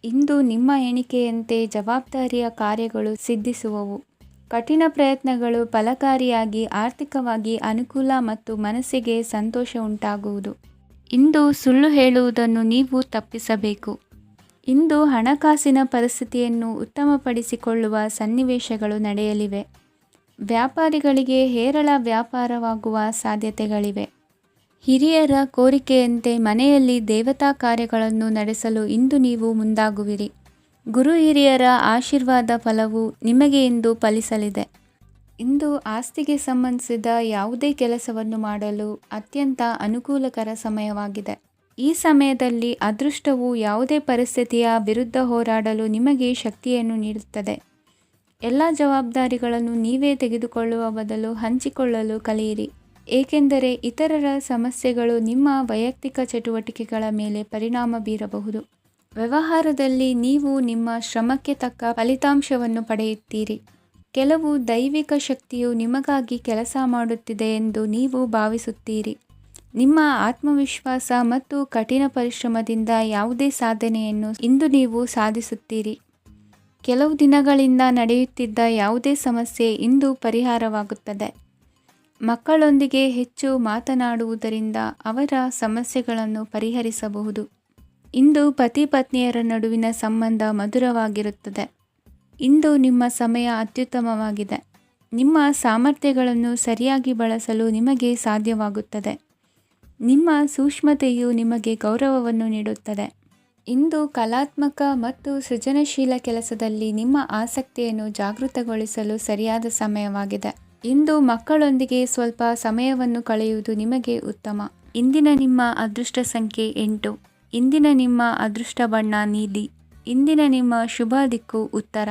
ಇಂದು ನಿಮ್ಮ ಎಣಿಕೆಯಂತೆ ಜವಾಬ್ದಾರಿಯ ಕಾರ್ಯಗಳು ಸಿದ್ಧಿಸುವವು. ಕಠಿಣ ಪ್ರಯತ್ನಗಳು ಫಲಕಾರಿಯಾಗಿ ಆರ್ಥಿಕವಾಗಿ ಅನುಕೂಲ ಮತ್ತು ಮನಸ್ಸಿಗೆ ಸಂತೋಷ ಉಂಟಾಗುವುದು. ಇಂದು ಸುಳ್ಳು ಹೇಳುವುದನ್ನು ನೀವು ತಪ್ಪಿಸಬೇಕು. ಇಂದು ಹಣಕಾಸಿನ ಪರಿಸ್ಥಿತಿಯನ್ನು ಉತ್ತಮಪಡಿಸಿಕೊಳ್ಳುವ ಸನ್ನಿವೇಶಗಳು ನಡೆಯಲಿವೆ. ವ್ಯಾಪಾರಿಗಳಿಗೆ ಹೇರಳ ವ್ಯಾಪಾರವಾಗುವ ಸಾಧ್ಯತೆಗಳಿವೆ. ಹಿರಿಯರ ಕೋರಿಕೆಯಂತೆ ಮನೆಯಲ್ಲಿ ದೇವತಾ ಕಾರ್ಯಗಳನ್ನು ನಡೆಸಲು ಇಂದು ನೀವು ಮುಂದಾಗುವಿರಿ. ಗುರು ಹಿರಿಯರ ಆಶೀರ್ವಾದ ಫಲವು ನಿಮಗೆ ಇಂದು ಫಲಿಸಲಿದೆ. ಇಂದು ಆಸ್ತಿಗೆ ಸಂಬಂಧಿಸಿದ ಯಾವುದೇ ಕೆಲಸವನ್ನು ಮಾಡಲು ಅತ್ಯಂತ ಅನುಕೂಲಕರ ಸಮಯವಾಗಿದೆ. ಈ ಸಮಯದಲ್ಲಿ ಅದೃಷ್ಟವು ಯಾವುದೇ ಪರಿಸ್ಥಿತಿಯ ವಿರುದ್ಧ ಹೋರಾಡಲು ನಿಮಗೆ ಶಕ್ತಿಯನ್ನು ನೀಡುತ್ತದೆ. ಎಲ್ಲ ಜವಾಬ್ದಾರಿಗಳನ್ನು ನೀವೇ ತೆಗೆದುಕೊಳ್ಳುವ ಬದಲು ಹಂಚಿಕೊಳ್ಳಲು ಕಲಿಯಿರಿ, ಏಕೆಂದರೆ ಇತರರ ಸಮಸ್ಯೆಗಳು ನಿಮ್ಮ ವೈಯಕ್ತಿಕ ಚಟುವಟಿಕೆಗಳ ಮೇಲೆ ಪರಿಣಾಮ ಬೀರಬಹುದು. ವ್ಯವಹಾರದಲ್ಲಿ ನೀವು ನಿಮ್ಮ ಶ್ರಮಕ್ಕೆ ತಕ್ಕ ಫಲಿತಾಂಶವನ್ನು ಪಡೆಯುತ್ತೀರಿ. ಕೆಲವು ದೈವಿಕ ಶಕ್ತಿಯು ನಿಮಗಾಗಿ ಕೆಲಸ ಮಾಡುತ್ತಿದೆ ಎಂದು ನೀವು ಭಾವಿಸುತ್ತೀರಿ. ನಿಮ್ಮ ಆತ್ಮವಿಶ್ವಾಸ ಮತ್ತು ಕಠಿಣ ಪರಿಶ್ರಮದಿಂದ ಯಾವುದೇ ಸಾಧನೆಯನ್ನು ಇಂದು ನೀವು ಸಾಧಿಸುತ್ತೀರಿ. ಕೆಲವು ದಿನಗಳಿಂದ ನಡೆಯುತ್ತಿದ್ದ ಯಾವುದೇ ಸಮಸ್ಯೆ ಇಂದು ಪರಿಹಾರವಾಗುತ್ತದೆ. ಮಕ್ಕಳೊಂದಿಗೆ ಹೆಚ್ಚು ಮಾತನಾಡುವುದರಿಂದ ಅವರ ಸಮಸ್ಯೆಗಳನ್ನು ಪರಿಹರಿಸಬಹುದು. ಇಂದು ಪತಿ ಪತ್ನಿಯರ ನಡುವಿನ ಸಂಬಂಧ ಮಧುರವಾಗಿರುತ್ತದೆ. ಇಂದು ನಿಮ್ಮ ಸಮಯ ಅತ್ಯುತ್ತಮವಾಗಿದೆ. ನಿಮ್ಮ ಸಾಮರ್ಥ್ಯಗಳನ್ನು ಸರಿಯಾಗಿ ಬಳಸಲು ನಿಮಗೆ ಸಾಧ್ಯವಾಗುತ್ತದೆ. ನಿಮ್ಮ ಸೂಕ್ಷ್ಮತೆಯು ನಿಮಗೆ ಗೌರವವನ್ನು ನೀಡುತ್ತದೆ. ಇಂದು ಕಲಾತ್ಮಕ ಮತ್ತು ಸೃಜನಶೀಲ ಕೆಲಸದಲ್ಲಿ ನಿಮ್ಮ ಆಸಕ್ತಿಯನ್ನು ಜಾಗೃತಗೊಳಿಸಲು ಸರಿಯಾದ ಸಮಯವಾಗಿದೆ. ಇಂದು ಮಕ್ಕಳೊಂದಿಗೆ ಸ್ವಲ್ಪ ಸಮಯವನ್ನು ಕಳೆಯುವುದು ನಿಮಗೆ ಉತ್ತಮ. ಇಂದಿನ ನಿಮ್ಮ ಅದೃಷ್ಟ ಸಂಖ್ಯೆ 8. ಇಂದಿನ ನಿಮ್ಮ ಅದೃಷ್ಟ ಬಣ್ಣ ನೀಲಿ. ಇಂದಿನ ನಿಮ್ಮ ಶುಭ ದಿಕ್ಕು ಉತ್ತರ.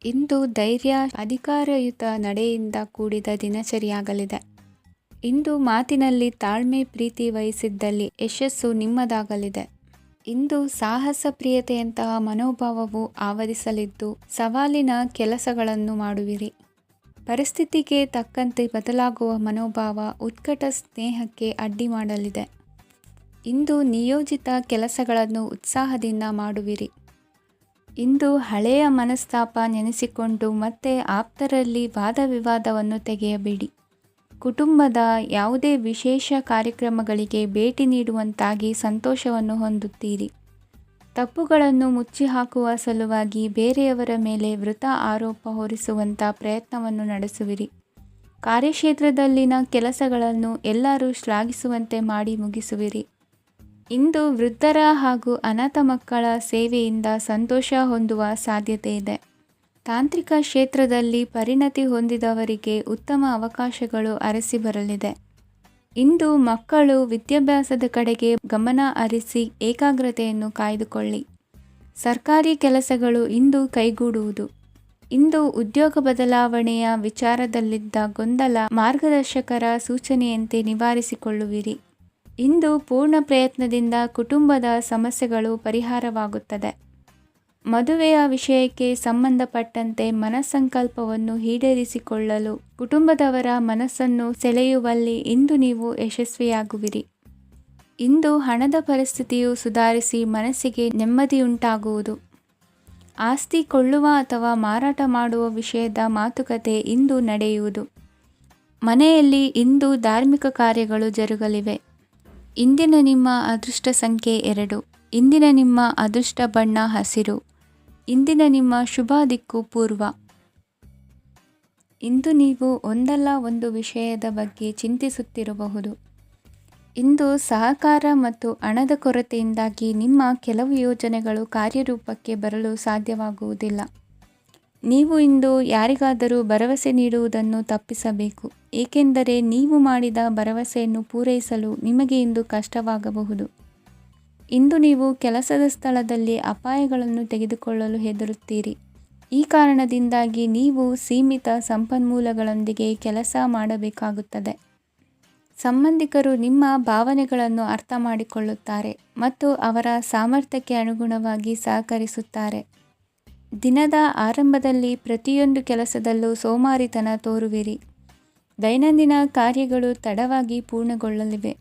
ಇಂದು ಧೈರ್ಯ, ಅಧಿಕಾರಯುತ ನಡೆಯಿಂದ ಕೂಡಿದ ದಿನಚರಿಯಾಗಲಿದೆ. ಇಂದು ಮಾತಿನಲ್ಲಿ ತಾಳ್ಮೆ, ಪ್ರೀತಿ ವಹಿಸಿದ್ದಲ್ಲಿ ಯಶಸ್ಸು ನಿಮ್ಮದಾಗಲಿದೆ. ಇಂದು ಸಾಹಸ ಪ್ರಿಯತೆಯಂತಹ ಮನೋಭಾವವು ಆವರಿಸಲಿದ್ದು ಸವಾಲಿನ ಕೆಲಸಗಳನ್ನು ಮಾಡುವಿರಿ. ಪರಿಸ್ಥಿತಿಗೆ ತಕ್ಕಂತೆ ಬದಲಾಗುವ ಮನೋಭಾವ ಉತ್ಕಟ ಸ್ನೇಹಕ್ಕೆ ಅಡ್ಡಿ ಮಾಡಲಿದೆ. ಇಂದು ನಿಯೋಜಿತ ಕೆಲಸಗಳನ್ನು ಉತ್ಸಾಹದಿಂದ ಮಾಡುವಿರಿ. ಇಂದು ಹಳೆಯ ಮನಸ್ತಾಪ ನೆನೆಸಿಕೊಂಡು ಮತ್ತೆ ಆಪ್ತರಲ್ಲಿ ವಾದ ವಿವಾದವನ್ನು ತೆಗೆಯಬೇಡಿ. ಕುಟುಂಬದ ಯಾವುದೇ ವಿಶೇಷ ಕಾರ್ಯಕ್ರಮಗಳಿಗೆ ಭೇಟಿ ನೀಡುವಂತಾಗಿ ಸಂತೋಷವನ್ನು ಹೊಂದುತ್ತೀರಿ. ತಪ್ಪುಗಳನ್ನು ಮುಚ್ಚಿಹಾಕುವ ಸಲುವಾಗಿ ಬೇರೆಯವರ ಮೇಲೆ ವೃಥ ಆರೋಪ ಹೊರಿಸುವಂಥ ಪ್ರಯತ್ನವನ್ನು ನಡೆಸುವಿರಿ. ಕಾರ್ಯಕ್ಷೇತ್ರದಲ್ಲಿನ ಕೆಲಸಗಳನ್ನು ಎಲ್ಲರೂ ಶ್ಲಾಘಿಸುವಂತೆ ಮಾಡಿ ಮುಗಿಸುವಿರಿ. ಇಂದು ವೃದ್ಧರ ಹಾಗೂ ಅನಾಥ ಮಕ್ಕಳ ಸೇವೆಯಿಂದ ಸಂತೋಷ ಹೊಂದುವ ಸಾಧ್ಯತೆ ಇದೆ. ತಾಂತ್ರಿಕ ಕ್ಷೇತ್ರದಲ್ಲಿ ಪರಿಣತಿ ಹೊಂದಿದವರಿಗೆ ಉತ್ತಮ ಅವಕಾಶಗಳು ಅರಸಿ ಬರಲಿದೆ. ಇಂದು ಮಕ್ಕಳು ವಿದ್ಯಾಭ್ಯಾಸದ ಕಡೆಗೆ ಗಮನ ಹರಿಸಿ ಏಕಾಗ್ರತೆಯನ್ನು ಕಾಯ್ದುಕೊಳ್ಳಿ. ಸರ್ಕಾರಿ ಕೆಲಸಗಳು ಇಂದು ಕೈಗೂಡುವುದು. ಇಂದು ಉದ್ಯೋಗ ಬದಲಾವಣೆಯ ವಿಚಾರದಲ್ಲಿದ್ದ ಗೊಂದಲ ಮಾರ್ಗದರ್ಶಕರ ಸೂಚನೆಯಂತೆ ನಿವಾರಿಸಿಕೊಳ್ಳುವಿರಿ. ಇಂದು ಪೂರ್ಣ ಪ್ರಯತ್ನದಿಂದ ಕುಟುಂಬದ ಸಮಸ್ಯೆಗಳು ಪರಿಹಾರವಾಗುತ್ತದೆ. ಮದುವೆಯ ವಿಷಯಕ್ಕೆ ಸಂಬಂಧಪಟ್ಟಂತೆ ಮನಸ್ಸಂಕಲ್ಪವನ್ನು ಈಡೇರಿಸಿಕೊಳ್ಳಲು ಕುಟುಂಬದವರ ಮನಸ್ಸನ್ನು ಸೆಳೆಯುವಲ್ಲಿ ಇಂದು ನೀವು ಯಶಸ್ವಿಯಾಗುವಿರಿ. ಇಂದು ಹಣದ ಪರಿಸ್ಥಿತಿಯು ಸುಧಾರಿಸಿ ಮನಸ್ಸಿಗೆ ನೆಮ್ಮದಿಯುಂಟಾಗುವುದು. ಆಸ್ತಿ ಕೊಳ್ಳುವ ಅಥವಾ ಮಾರಾಟ ಮಾಡುವ ವಿಷಯದ ಮಾತುಕತೆ ಇಂದು ನಡೆಯುವುದು. ಮನೆಯಲ್ಲಿ ಇಂದು ಧಾರ್ಮಿಕ ಕಾರ್ಯಗಳು ಜರುಗಲಿವೆ. ಇಂದಿನ ನಿಮ್ಮ ಅದೃಷ್ಟ ಸಂಖ್ಯೆ 2. ಇಂದಿನ ನಿಮ್ಮ ಅದೃಷ್ಟ ಬಣ್ಣ ಹಸಿರು. ಇಂದಿನ ನಿಮ್ಮ ಶುಭ ದಿಕ್ಕು ಪೂರ್ವ. ಇಂದು ನೀವು ಒಂದಲ್ಲ ಒಂದು ವಿಷಯದ ಬಗ್ಗೆ ಚಿಂತಿಸುತ್ತಿರಬಹುದು. ಇಂದು ಸಹಕಾರ ಮತ್ತು ಹಣದ ಕೊರತೆಯಿಂದಾಗಿ ನಿಮ್ಮ ಕೆಲವು ಯೋಜನೆಗಳು ಕಾರ್ಯರೂಪಕ್ಕೆ ಬರಲು ಸಾಧ್ಯವಾಗುವುದಿಲ್ಲ. ನೀವು ಇಂದು ಯಾರಿಗಾದರೂ ಭರವಸೆ ನೀಡುವುದನ್ನು ತಪ್ಪಿಸಬೇಕು, ಏಕೆಂದರೆ ನೀವು ಮಾಡಿದ ಭರವಸೆಯನ್ನು ಪೂರೈಸಲು ನಿಮಗೆ ಇಂದು ಕಷ್ಟವಾಗಬಹುದು. ಇಂದು ನೀವು ಕೆಲಸದ ಸ್ಥಳದಲ್ಲಿ ಅಪಾಯಗಳನ್ನು ತೆಗೆದುಕೊಳ್ಳಲು ಹೆದರುತ್ತೀರಿ. ಈ ಕಾರಣದಿಂದಾಗಿ ನೀವು ಸೀಮಿತ ಸಂಪನ್ಮೂಲಗಳೊಂದಿಗೆ ಕೆಲಸ ಮಾಡಬೇಕಾಗುತ್ತದೆ. ಸಂಬಂಧಿಕರು ನಿಮ್ಮ ಭಾವನೆಗಳನ್ನು ಅರ್ಥ ಮಾಡಿಕೊಳ್ಳುತ್ತಾರೆ ಮತ್ತು ಅವರ ಸಾಮರ್ಥ್ಯಕ್ಕೆ ಅನುಗುಣವಾಗಿ ಸಹಕರಿಸುತ್ತಾರೆ. ದಿನದ ಆರಂಭದಲ್ಲಿ ಪ್ರತಿಯೊಂದು ಕೆಲಸದಲ್ಲೂ ಸೋಮಾರಿತನ ತೋರುವಿರಿ. ದೈನಂದಿನ ಕಾರ್ಯಗಳು ತಡವಾಗಿ ಪೂರ್ಣಗೊಳ್ಳಲಿವೆ.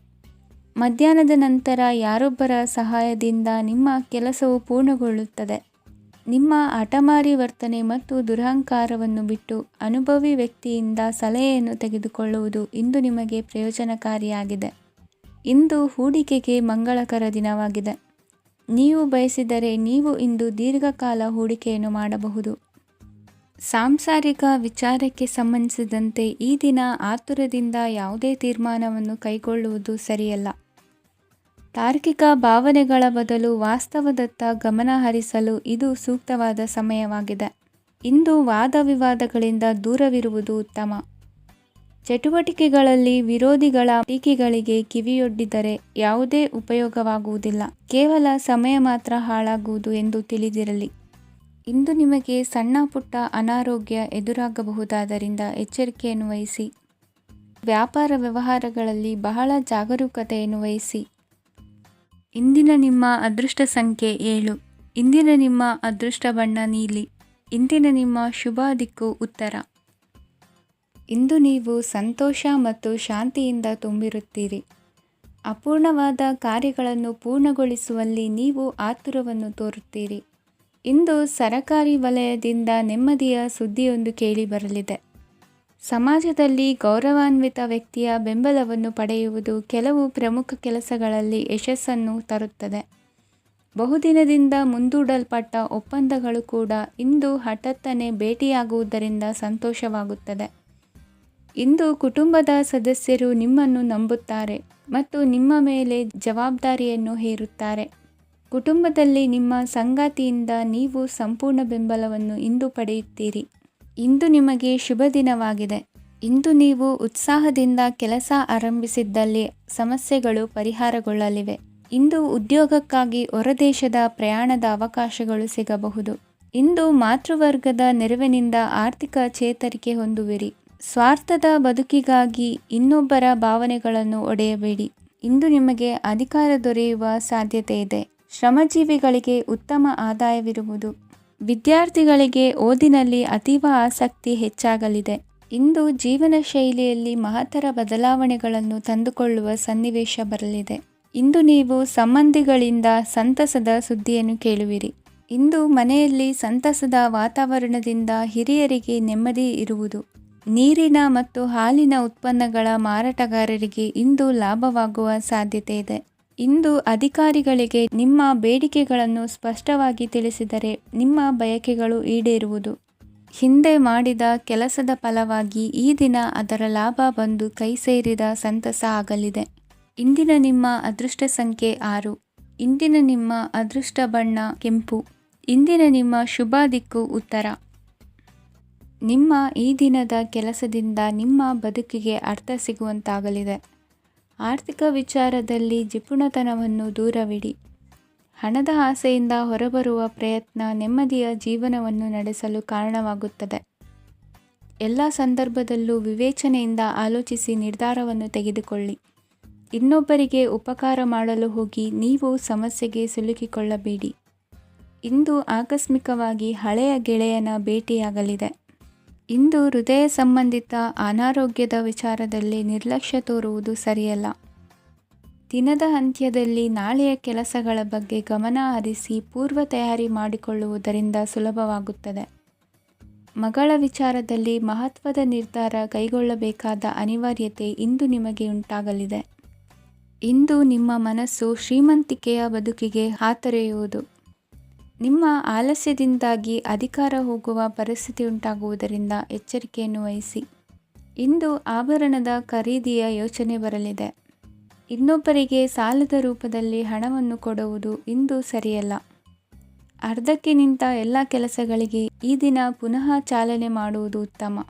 ಮಧ್ಯಾಹ್ನದ ನಂತರ ಯಾರೊಬ್ಬರ ಸಹಾಯದಿಂದ ನಿಮ್ಮ ಕೆಲಸವು ಪೂರ್ಣಗೊಳ್ಳುತ್ತದೆ. ನಿಮ್ಮ ಹಠಮಾರಿ ವರ್ತನೆ ಮತ್ತು ದುರಹಂಕಾರವನ್ನು ಬಿಟ್ಟು ಅನುಭವಿ ವ್ಯಕ್ತಿಯಿಂದ ಸಲಹೆಯನ್ನು ತೆಗೆದುಕೊಳ್ಳುವುದು ಇಂದು ನಿಮಗೆ ಪ್ರಯೋಜನಕಾರಿಯಾಗಿದೆ. ಇಂದು ಹೂಡಿಕೆಗೆ ಮಂಗಳಕರ ದಿನವಾಗಿದೆ. ನೀವು ಬಯಸಿದರೆ ನೀವು ಇಂದು ದೀರ್ಘಕಾಲ ಹೂಡಿಕೆಯನ್ನು ಮಾಡಬಹುದು. ಸಾಂಸಾರಿಕ ವಿಚಾರಕ್ಕೆ ಸಂಬಂಧಿಸಿದಂತೆ ಈ ದಿನ ಆತುರದಿಂದ ಯಾವುದೇ ತೀರ್ಮಾನವನ್ನು ಕೈಗೊಳ್ಳುವುದು ಸರಿಯಲ್ಲ. ತಾರ್ಕಿಕ ಭಾವನೆಗಳ ಬದಲು ವಾಸ್ತವದತ್ತ ಗಮನ ಹರಿಸಲು ಇದು ಸೂಕ್ತವಾದ ಸಮಯವಾಗಿದೆ. ಇಂದು ವಾದ ವಿವಾದಗಳಿಂದ ದೂರವಿರುವುದು ಉತ್ತಮ. ಚಟುವಟಿಕೆಗಳಲ್ಲಿ ವಿರೋಧಿಗಳ ಟೀಕೆಗಳಿಗೆ ಕಿವಿಯೊಡ್ಡಿದರೆ ಯಾವುದೇ ಉಪಯೋಗವಾಗುವುದಿಲ್ಲ, ಕೇವಲ ಸಮಯ ಮಾತ್ರ ಹಾಳಾಗುವುದು ಎಂದು ತಿಳಿದಿರಲಿ. ಇಂದು ನಿಮಗೆ ಸಣ್ಣ ಪುಟ್ಟ ಅನಾರೋಗ್ಯ ಎದುರಾಗಬಹುದಾದ್ದರಿಂದ ಎಚ್ಚರಿಕೆಯನ್ನು ವಹಿಸಿ. ವ್ಯಾಪಾರ ವ್ಯವಹಾರಗಳಲ್ಲಿ ಬಹಳ ಜಾಗರೂಕತೆಯನ್ನು ವಹಿಸಿ. ಇಂದಿನ ನಿಮ್ಮ ಅದೃಷ್ಟ ಸಂಖ್ಯೆ 7. ಇಂದಿನ ನಿಮ್ಮ ಅದೃಷ್ಟ ಬಣ್ಣ ನೀಲಿ. ಇಂದಿನ ನಿಮ್ಮ ಶುಭ ದಿಕ್ಕು ಉತ್ತರ. ಇಂದು ನೀವು ಸಂತೋಷ ಮತ್ತು ಶಾಂತಿಯಿಂದ ತುಂಬಿರುತ್ತೀರಿ. ಅಪೂರ್ಣವಾದ ಕಾರ್ಯಗಳನ್ನು ಪೂರ್ಣಗೊಳಿಸುವಲ್ಲಿ ನೀವು ಆತುರವನ್ನು ತೋರುತ್ತೀರಿ. ಇಂದು ಸರಕಾರಿ ವಲಯದಿಂದ ನೆಮ್ಮದಿಯ ಸುದ್ದಿಯೊಂದು ಕೇಳಿಬರಲಿದೆ. ಸಮಾಜದಲ್ಲಿ ಗೌರವಾನ್ವಿತ ವ್ಯಕ್ತಿಯ ಬೆಂಬಲವನ್ನು ಪಡೆಯುವುದು ಕೆಲವು ಪ್ರಮುಖ ಕೆಲಸಗಳಲ್ಲಿ ಯಶಸ್ಸನ್ನು ತರುತ್ತದೆ. ಬಹುದಿನದಿಂದ ಮುಂದೂಡಲ್ಪಟ್ಟ ಒಪ್ಪಂದಗಳು ಕೂಡ ಇಂದು ಹಠಾತ್ತನೆ ಭೇಟಿಯಾಗುವುದರಿಂದ ಸಂತೋಷವಾಗುತ್ತದೆ. ಇಂದು ಕುಟುಂಬದ ಸದಸ್ಯರು ನಿಮ್ಮನ್ನು ನಂಬುತ್ತಾರೆ ಮತ್ತು ನಿಮ್ಮ ಮೇಲೆ ಜವಾಬ್ದಾರಿಯನ್ನು ಹೇರುತ್ತಾರೆ. ಕುಟುಂಬದಲ್ಲಿ ನಿಮ್ಮ ಸಂಗಾತಿಯಿಂದ ನೀವು ಸಂಪೂರ್ಣ ಬೆಂಬಲವನ್ನು ಇಂದು ಪಡೆಯುತ್ತೀರಿ. ಇಂದು ನಿಮಗೆ ಶುಭ ದಿನವಾಗಿದೆ. ಇಂದು ನೀವು ಉತ್ಸಾಹದಿಂದ ಕೆಲಸ ಆರಂಭಿಸಿದ್ದಲ್ಲಿ ಸಮಸ್ಯೆಗಳು ಪರಿಹಾರಗೊಳ್ಳಲಿವೆ. ಇಂದು ಉದ್ಯೋಗಕ್ಕಾಗಿ ಹೊರದೇಶದ ಪ್ರಯಾಣದ ಅವಕಾಶಗಳು ಸಿಗಬಹುದು. ಇಂದು ಮಾತೃವರ್ಗದ ನೆರವಿನಿಂದ ಆರ್ಥಿಕ ಚೇತರಿಕೆ ಹೊಂದುವಿರಿ. ಸ್ವಾರ್ಥದ ಬದುಕಿಗಾಗಿ ಇನ್ನೊಬ್ಬರ ಭಾವನೆಗಳನ್ನು ಒಡೆಯಬೇಡಿ. ಇಂದು ನಿಮಗೆ ಅಧಿಕಾರ ದೊರೆಯುವ ಸಾಧ್ಯತೆ ಇದೆ. ಶ್ರಮಜೀವಿಗಳಿಗೆ ಉತ್ತಮ ಆದಾಯವಿರುವುದು. ವಿದ್ಯಾರ್ಥಿಗಳಿಗೆ ಓದಿನಲ್ಲಿ ಅತೀವ ಆಸಕ್ತಿ ಹೆಚ್ಚಾಗಲಿದೆ. ಇಂದು ಜೀವನ ಶೈಲಿಯಲ್ಲಿ ಮಹತ್ತರ ಬದಲಾವಣೆಗಳನ್ನು ತಂದುಕೊಳ್ಳುವ ಸನ್ನಿವೇಶ ಬರಲಿದೆ. ಇಂದು ನೀವು ಸಂಬಂಧಿಗಳಿಂದ ಸಂತಸದ ಸುದ್ದಿಯನ್ನು ಕೇಳುವಿರಿ. ಇಂದು ಮನೆಯಲ್ಲಿ ಸಂತಸದ ವಾತಾವರಣದಿಂದ ಹಿರಿಯರಿಗೆ ನೆಮ್ಮದಿ ಇರುವುದು. ನೀರಿನ ಮತ್ತು ಹಾಲಿನ ಉತ್ಪನ್ನಗಳ ಮಾರಾಟಗಾರರಿಗೆ ಇಂದು ಲಾಭವಾಗುವ ಸಾಧ್ಯತೆ ಇದೆ. ಇಂದು ಅಧಿಕಾರಿಗಳಿಗೆ ನಿಮ್ಮ ಬೇಡಿಕೆಗಳನ್ನು ಸ್ಪಷ್ಟವಾಗಿ ತಿಳಿಸಿದರೆ ನಿಮ್ಮ ಬಯಕೆಗಳು ಈಡೇರುವುದು. ಹಿಂದೆ ಮಾಡಿದ ಕೆಲಸದ ಫಲವಾಗಿ ಈ ದಿನ ಅದರ ಲಾಭ ಬಂದು ಕೈ ಸೇರಿದ ಸಂತಸ ಆಗಲಿದೆ. ಇಂದಿನ ನಿಮ್ಮ ಅದೃಷ್ಟ ಸಂಖ್ಯೆ 6. ಇಂದಿನ ನಿಮ್ಮ ಅದೃಷ್ಟ ಬಣ್ಣ ಕೆಂಪು. ಇಂದಿನ ನಿಮ್ಮ ಶುಭ ದಿಕ್ಕು ಉತ್ತರ. ನಿಮ್ಮ ಈ ದಿನದ ಕೆಲಸದಿಂದ ನಿಮ್ಮ ಬದುಕಿಗೆ ಅರ್ಥ ಸಿಗುವಂತಾಗಲಿದೆ. ಆರ್ಥಿಕ ವಿಚಾರದಲ್ಲಿ ಜಿಪುಣತನವನ್ನು ದೂರವಿಡಿ. ಹಣದ ಆಸೆಯಿಂದ ಹೊರಬರುವ ಪ್ರಯತ್ನ ನೆಮ್ಮದಿಯ ಜೀವನವನ್ನು ನಡೆಸಲು ಕಾರಣವಾಗುತ್ತದೆ. ಎಲ್ಲ ಸಂದರ್ಭದಲ್ಲೂ ವಿವೇಚನೆಯಿಂದ ಆಲೋಚಿಸಿ ನಿರ್ಧಾರವನ್ನು ತೆಗೆದುಕೊಳ್ಳಿ. ಇನ್ನೊಬ್ಬರಿಗೆ ಉಪಕಾರ ಮಾಡಲು ಹೋಗಿ ನೀವು ಸಮಸ್ಯೆಗೆ ಸಿಲುಕಿಕೊಳ್ಳಬೇಡಿ. ಇಂದು ಆಕಸ್ಮಿಕವಾಗಿ ಹಳೆಯ ಗೆಳೆಯನ ಭೇಟಿಯಾಗಲಿದೆ. ಇಂದು ಹೃದಯ ಸಂಬಂಧಿತ ಅನಾರೋಗ್ಯದ ವಿಚಾರದಲ್ಲಿ ನಿರ್ಲಕ್ಷ್ಯ ತೋರುವುದು ಸರಿಯಲ್ಲ. ದಿನದ ಅಂತ್ಯದಲ್ಲಿ ನಾಳೆಯ ಕೆಲಸಗಳ ಬಗ್ಗೆ ಗಮನ ಹರಿಸಿ ಪೂರ್ವ ತಯಾರಿ ಮಾಡಿಕೊಳ್ಳುವುದರಿಂದ ಸುಲಭವಾಗುತ್ತದೆ. ಮಗಳ ವಿಚಾರದಲ್ಲಿ ಮಹತ್ವದ ನಿರ್ಧಾರ ಕೈಗೊಳ್ಳಬೇಕಾದ ಅನಿವಾರ್ಯತೆ ಇಂದು ನಿಮಗೆ ಉಂಟಾಗಲಿದೆ. ಇಂದು ನಿಮ್ಮ ಮನಸ್ಸು ಶ್ರೀಮಂತಿಕೆಯ ಬದುಕಿಗೆ ಹಾತೊರೆಯುವುದು. ನಿಮ್ಮ ಆಲಸ್ಯದಿಂದಾಗಿ ಅಧಿಕಾರ ಹೋಗುವ ಪರಿಸ್ಥಿತಿ ಉಂಟಾಗುವುದರಿಂದ ಎಚ್ಚರಿಕೆಯನ್ನು ವಹಿಸಿ. ಇಂದು ಆಭರಣದ ಖರೀದಿಯ ಯೋಚನೆ ಬರಲಿದೆ. ಇನ್ನೊಬ್ಬರಿಗೆ ಸಾಲದ ರೂಪದಲ್ಲಿ ಹಣವನ್ನು ಕೊಡುವುದು ಇಂದು ಸರಿಯಲ್ಲ. ಅರ್ಧಕ್ಕೆ ನಿಂತ ಎಲ್ಲ ಕೆಲಸಗಳಿಗೆ ಈ ದಿನ ಪುನಃ ಚಾಲನೆ ಮಾಡುವುದು ಉತ್ತಮ.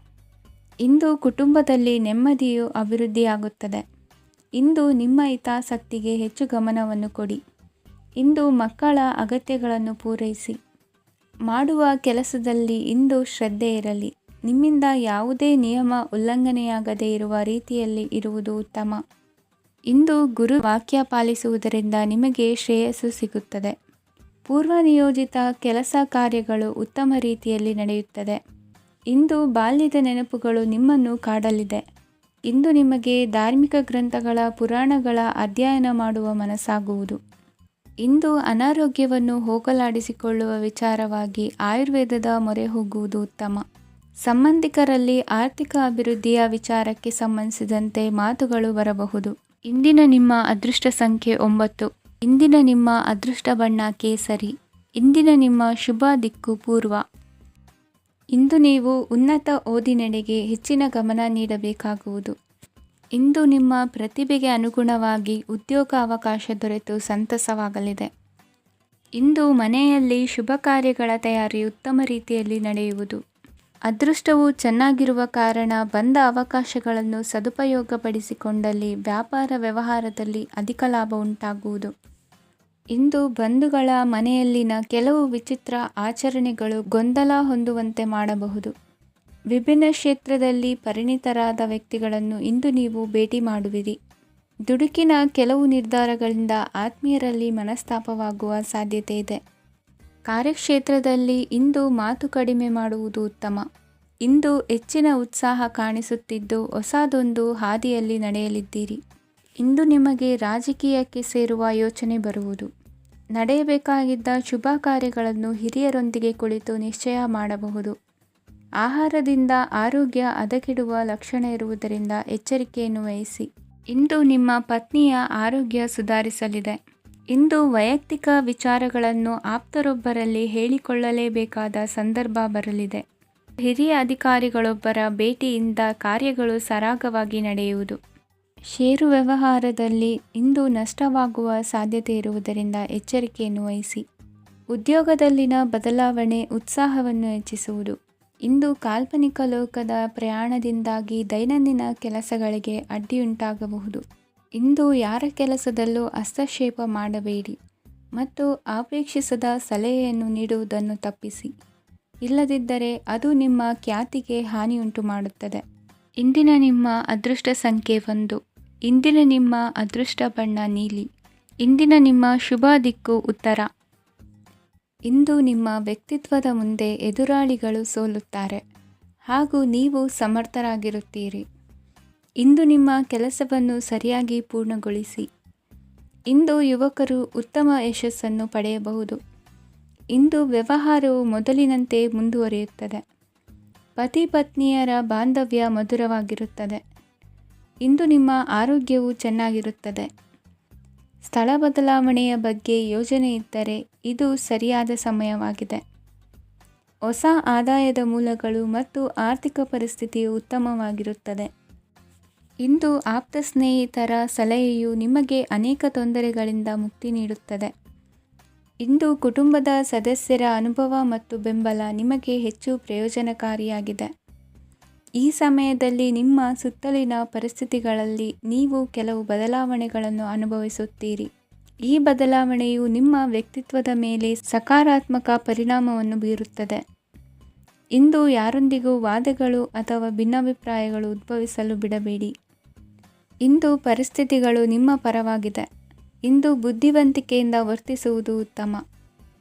ಇಂದು ಕುಟುಂಬದಲ್ಲಿ ನೆಮ್ಮದಿಯು ಅಭಿವೃದ್ಧಿಯಾಗುತ್ತದೆ. ಇಂದು ನಿಮ್ಮ ಹಿತಾಸಕ್ತಿಗೆ ಹೆಚ್ಚು ಗಮನವನ್ನು ಕೊಡಿ. ಇಂದು ಮಕ್ಕಳ ಅಗತ್ಯಗಳನ್ನು ಪೂರೈಸಿ. ಮಾಡುವ ಕೆಲಸದಲ್ಲಿ ಇಂದು ಶ್ರದ್ಧೆ ಇರಲಿ. ನಿಮ್ಮಿಂದ ಯಾವುದೇ ನಿಯಮ ಉಲ್ಲಂಘನೆಯಾಗದೇ ಇರುವ ರೀತಿಯಲ್ಲಿ ಇರುವುದು ಉತ್ತಮ. ಇಂದು ಗುರು ವಾಕ್ಯ ಪಾಲಿಸುವುದರಿಂದ ನಿಮಗೆ ಶ್ರೇಯಸ್ಸು ಸಿಗುತ್ತದೆ. ಪೂರ್ವ ನಿಯೋಜಿತ ಕೆಲಸ ಕಾರ್ಯಗಳು ಉತ್ತಮ ರೀತಿಯಲ್ಲಿ ನಡೆಯುತ್ತದೆ. ಇಂದು ಬಾಲ್ಯದ ನೆನಪುಗಳು ನಿಮ್ಮನ್ನು ಕಾಡಲಿದೆ. ಇಂದು ನಿಮಗೆ ಧಾರ್ಮಿಕ ಗ್ರಂಥಗಳ ಪುರಾಣಗಳ ಅಧ್ಯಯನ ಮಾಡುವ ಮನಸ್ಸಾಗುವುದು. ಇಂದು ಅನಾರೋಗ್ಯವನ್ನು ಹೋಗಲಾಡಿಸಿಕೊಳ್ಳುವ ವಿಚಾರವಾಗಿ ಆಯುರ್ವೇದದ ಮೊರೆ ಹೋಗುವುದು ಉತ್ತಮ. ಸಂಬಂಧಿಕರಲ್ಲಿ ಆರ್ಥಿಕ ಅಭಿವೃದ್ಧಿಯ ವಿಚಾರಕ್ಕೆ ಸಂಬಂಧಿಸಿದಂತೆ ಮಾತುಗಳು ಬರಬಹುದು. ಇಂದಿನ ನಿಮ್ಮ ಅದೃಷ್ಟ ಸಂಖ್ಯೆ 9. ಇಂದಿನ ನಿಮ್ಮ ಅದೃಷ್ಟ ಬಣ್ಣ ಕೇಸರಿ. ಇಂದಿನ ನಿಮ್ಮ ಶುಭ ದಿಕ್ಕು ಪೂರ್ವ. ಇಂದು ನೀವು ಉನ್ನತ ಓದಿನೆಡೆಗೆ ಹೆಚ್ಚಿನ ಗಮನ ನೀಡಬೇಕಾಗುವುದು. ಇಂದು ನಿಮ್ಮ ಪ್ರತಿಭೆಗೆ ಅನುಗುಣವಾಗಿ ಉದ್ಯೋಗ ಅವಕಾಶ ದೊರೆತು ಸಂತಸವಾಗಲಿದೆ. ಇಂದು ಮನೆಯಲ್ಲಿ ಶುಭ ಕಾರ್ಯಗಳ ತಯಾರಿ ಉತ್ತಮ ರೀತಿಯಲ್ಲಿ ನಡೆಯುವುದು. ಅದೃಷ್ಟವು ಚೆನ್ನಾಗಿರುವ ಕಾರಣ ಬಂದ ಅವಕಾಶಗಳನ್ನು ಸದುಪಯೋಗಪಡಿಸಿಕೊಂಡಲ್ಲಿ ವ್ಯಾಪಾರ ವ್ಯವಹಾರದಲ್ಲಿ ಅಧಿಕ ಲಾಭ ಉಂಟಾಗುವುದು. ಇಂದು ಬಂಧುಗಳ ಮನೆಯಲ್ಲಿನ ಕೆಲವು ವಿಚಿತ್ರ ಆಚರಣೆಗಳು ಗೊಂದಲ ಹೊಂದುವಂತೆ ಮಾಡಬಹುದು. ವಿಭಿನ್ನ ಕ್ಷೇತ್ರದಲ್ಲಿ ಪರಿಣಿತರಾದ ವ್ಯಕ್ತಿಗಳನ್ನು ಇಂದು ನೀವು ಭೇಟಿ ಮಾಡುವಿರಿ. ದುಡುಕಿನ ಕೆಲವು ನಿರ್ಧಾರಗಳಿಂದ ಆತ್ಮೀಯರಲ್ಲಿ ಮನಸ್ತಾಪವಾಗುವ ಸಾಧ್ಯತೆ ಇದೆ. ಕಾರ್ಯಕ್ಷೇತ್ರದಲ್ಲಿ ಇಂದು ಮಾತು ಕಡಿಮೆ ಮಾಡುವುದು ಉತ್ತಮ. ಇಂದು ಹೆಚ್ಚಿನ ಉತ್ಸಾಹ ಕಾಣಿಸುತ್ತಿದ್ದು ಹೊಸದೊಂದು ಹಾದಿಯಲ್ಲಿ ನಡೆಯಲಿದ್ದೀರಿ. ಇಂದು ನಿಮಗೆ ರಾಜಕೀಯಕ್ಕೆ ಸೇರುವ ಯೋಚನೆ ಬರುವುದು. ನಡೆಯಬೇಕಾಗಿದ್ದ ಶುಭ ಕಾರ್ಯಗಳನ್ನು ಹಿರಿಯರೊಂದಿಗೆ ಕುಳಿತು ನಿಶ್ಚಯ ಮಾಡಬಹುದು. ಆಹಾರದಿಂದ ಆರೋಗ್ಯ ಹದಗೆಡುವ ಲಕ್ಷಣ ಇರುವುದರಿಂದ ಎಚ್ಚರಿಕೆಯನ್ನು ವಹಿಸಿ. ಇಂದು ನಿಮ್ಮ ಪತ್ನಿಯ ಆರೋಗ್ಯ ಸುಧಾರಿಸಲಿದೆ. ಇಂದು ವೈಯಕ್ತಿಕ ವಿಚಾರಗಳನ್ನು ಆಪ್ತರೊಬ್ಬರಲ್ಲಿ ಹೇಳಿಕೊಳ್ಳಲೇಬೇಕಾದ ಸಂದರ್ಭ ಬರಲಿದೆ. ಹಿರಿಯ ಅಧಿಕಾರಿಗಳೊಬ್ಬರ ಭೇಟಿಯಿಂದ ಕಾರ್ಯಗಳು ಸರಾಗವಾಗಿ ನಡೆಯುವುದು. ಷೇರು ವ್ಯವಹಾರದಲ್ಲಿ ಇಂದು ನಷ್ಟವಾಗುವ ಸಾಧ್ಯತೆ ಇರುವುದರಿಂದ ಎಚ್ಚರಿಕೆಯನ್ನು ವಹಿಸಿ. ಉದ್ಯೋಗದಲ್ಲಿನ ಬದಲಾವಣೆ ಉತ್ಸಾಹವನ್ನು ಹೆಚ್ಚಿಸುವುದು. ಇಂದು ಕಾಲ್ಪನಿಕ ಲೋಕದ ಪ್ರಯಾಣದಿಂದಾಗಿ ದೈನಂದಿನ ಕೆಲಸಗಳಿಗೆ ಅಡ್ಡಿಯುಂಟಾಗಬಹುದು. ಇಂದು ಯಾರ ಕೆಲಸದಲ್ಲೂ ಹಸ್ತಕ್ಷೇಪ ಮಾಡಬೇಡಿ ಮತ್ತು ಅಪೇಕ್ಷಿಸದ ಸಲಹೆಯನ್ನು ನೀಡುವುದನ್ನು ತಪ್ಪಿಸಿ. ಇಲ್ಲದಿದ್ದರೆ ಅದು ನಿಮ್ಮ ಖ್ಯಾತಿಗೆ ಹಾನಿಯುಂಟು ಮಾಡುತ್ತದೆ. ಇಂದಿನ ನಿಮ್ಮ ಅದೃಷ್ಟ ಸಂಖ್ಯೆ 1. ಇಂದಿನ ನಿಮ್ಮ ಅದೃಷ್ಟ ಬಣ್ಣ ನೀಲಿ. ಇಂದಿನ ನಿಮ್ಮ ಶುಭ ದಿಕ್ಕು ಉತ್ತರ. ಇಂದು ನಿಮ್ಮ ವ್ಯಕ್ತಿತ್ವದ ಮುಂದೆ ಎದುರಾಳಿಗಳು ಸೋಲುತ್ತಾರೆ ಹಾಗೂ ನೀವು ಸಮರ್ಥರಾಗಿರುತ್ತೀರಿ. ಇಂದು ನಿಮ್ಮ ಕೆಲಸವನ್ನು ಸರಿಯಾಗಿ ಪೂರ್ಣಗೊಳಿಸಿ. ಇಂದು ಯುವಕರು ಉತ್ತಮ ಯಶಸ್ಸನ್ನು ಪಡೆಯಬಹುದು. ಇಂದು ವ್ಯವಹಾರವು ಮೊದಲಿನಂತೆ ಮುಂದುವರಿಯುತ್ತದೆ. ಪತಿ ಪತ್ನಿಯರ ಬಾಂಧವ್ಯ ಮಧುರವಾಗಿರುತ್ತದೆ. ಇಂದು ನಿಮ್ಮ ಆರೋಗ್ಯವು ಚೆನ್ನಾಗಿರುತ್ತದೆ. ಸ್ಥಳ ಬದಲಾವಣೆಯ ಬಗ್ಗೆ ಯೋಜನೆ ಇದ್ದರೆ ಇದು ಸರಿಯಾದ ಸಮಯವಾಗಿದೆ. ಹೊಸ ಆದಾಯದ ಮೂಲಗಳು ಮತ್ತು ಆರ್ಥಿಕ ಪರಿಸ್ಥಿತಿಯು ಉತ್ತಮವಾಗಿರುತ್ತದೆ. ಇಂದು ಆಪ್ತ ಸ್ನೇಹಿತರ ಸಲಹೆಯು ನಿಮಗೆ ಅನೇಕ ತೊಂದರೆಗಳಿಂದ ಮುಕ್ತಿ ನೀಡುತ್ತದೆ. ಇಂದು ಕುಟುಂಬದ ಸದಸ್ಯರ ಅನುಭವ ಮತ್ತು ಬೆಂಬಲ ನಿಮಗೆ ಹೆಚ್ಚು ಪ್ರಯೋಜನಕಾರಿಯಾಗಿದೆ. ಈ ಸಮಯದಲ್ಲಿ ನಿಮ್ಮ ಸುತ್ತಲಿನ ಪರಿಸ್ಥಿತಿಗಳಲ್ಲಿ ನೀವು ಕೆಲವು ಬದಲಾವಣೆಗಳನ್ನು ಅನುಭವಿಸುತ್ತೀರಿ. ಈ ಬದಲಾವಣೆಯು ನಿಮ್ಮ ವ್ಯಕ್ತಿತ್ವದ ಮೇಲೆ ಸಕಾರಾತ್ಮಕ ಪರಿಣಾಮವನ್ನು ಬೀರುತ್ತದೆ. ಇಂದು ಯಾರೊಂದಿಗೂ ವಾದಗಳು ಅಥವಾ ಭಿನ್ನಾಭಿಪ್ರಾಯಗಳು ಉದ್ಭವಿಸಲು ಬಿಡಬೇಡಿ. ಇಂದು ಪರಿಸ್ಥಿತಿಗಳು ನಿಮ್ಮ ಪರವಾಗಿದೆ. ಇಂದು ಬುದ್ಧಿವಂತಿಕೆಯಿಂದ ವರ್ತಿಸುವುದು ಉತ್ತಮ.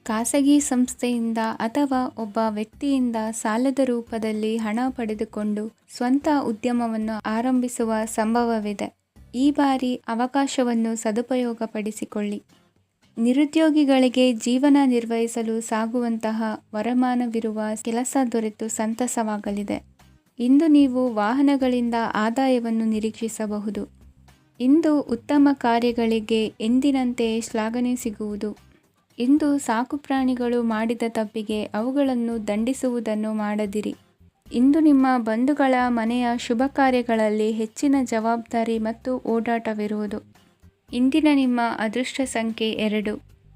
ಖಾಸಗಿ ಸಂಸ್ಥೆಯಿಂದ ಅಥವಾ ಒಬ್ಬ ವ್ಯಕ್ತಿಯಿಂದ ಸಾಲದ ರೂಪದಲ್ಲಿ ಹಣ ಪಡೆದುಕೊಂಡು ಸ್ವಂತ ಉದ್ಯಮವನ್ನು ಆರಂಭಿಸುವ ಸಂಭವವಿದೆ. ಈ ಬಾರಿ ಅವಕಾಶವನ್ನು ಸದುಪಯೋಗಪಡಿಸಿಕೊಳ್ಳಿ. ನಿರುದ್ಯೋಗಿಗಳಿಗೆ ಜೀವನ ನಿರ್ವಹಿಸಲು ಸಾಗುವಂತಹ ವರಮಾನವಿರುವ ಕೆಲಸ ದೊರೆತು ಸಂತಸವಾಗಲಿದೆ. ಇಂದು ನೀವು ವಾಹನಗಳಿಂದ ಆದಾಯವನ್ನು ನಿರೀಕ್ಷಿಸಬಹುದು. ಇಂದು ಉತ್ತಮ ಕಾರ್ಯಗಳಿಗೆ ಎಂದಿನಂತೆಯೇ ಶ್ಲಾಘನೆ ಸಿಗುವುದು. ಇಂದು ಸಾಕುಪ್ರಾಣಿಗಳು ಮಾಡಿದ ತಪ್ಪಿಗೆ ಅವುಗಳನ್ನು ದಂಡಿಸುವುದನ್ನು ಮಾಡದಿರಿ. ಇಂದು ನಿಮ್ಮ ಬಂಧುಗಳ ಮನೆಯ ಶುಭ ಕಾರ್ಯಗಳಲ್ಲಿ ಹೆಚ್ಚಿನ ಜವಾಬ್ದಾರಿ ಮತ್ತು ಓಡಾಟವಿರುವುದು. ಇಂದಿನ ನಿಮ್ಮ ಅದೃಷ್ಟ ಸಂಖ್ಯೆ 2.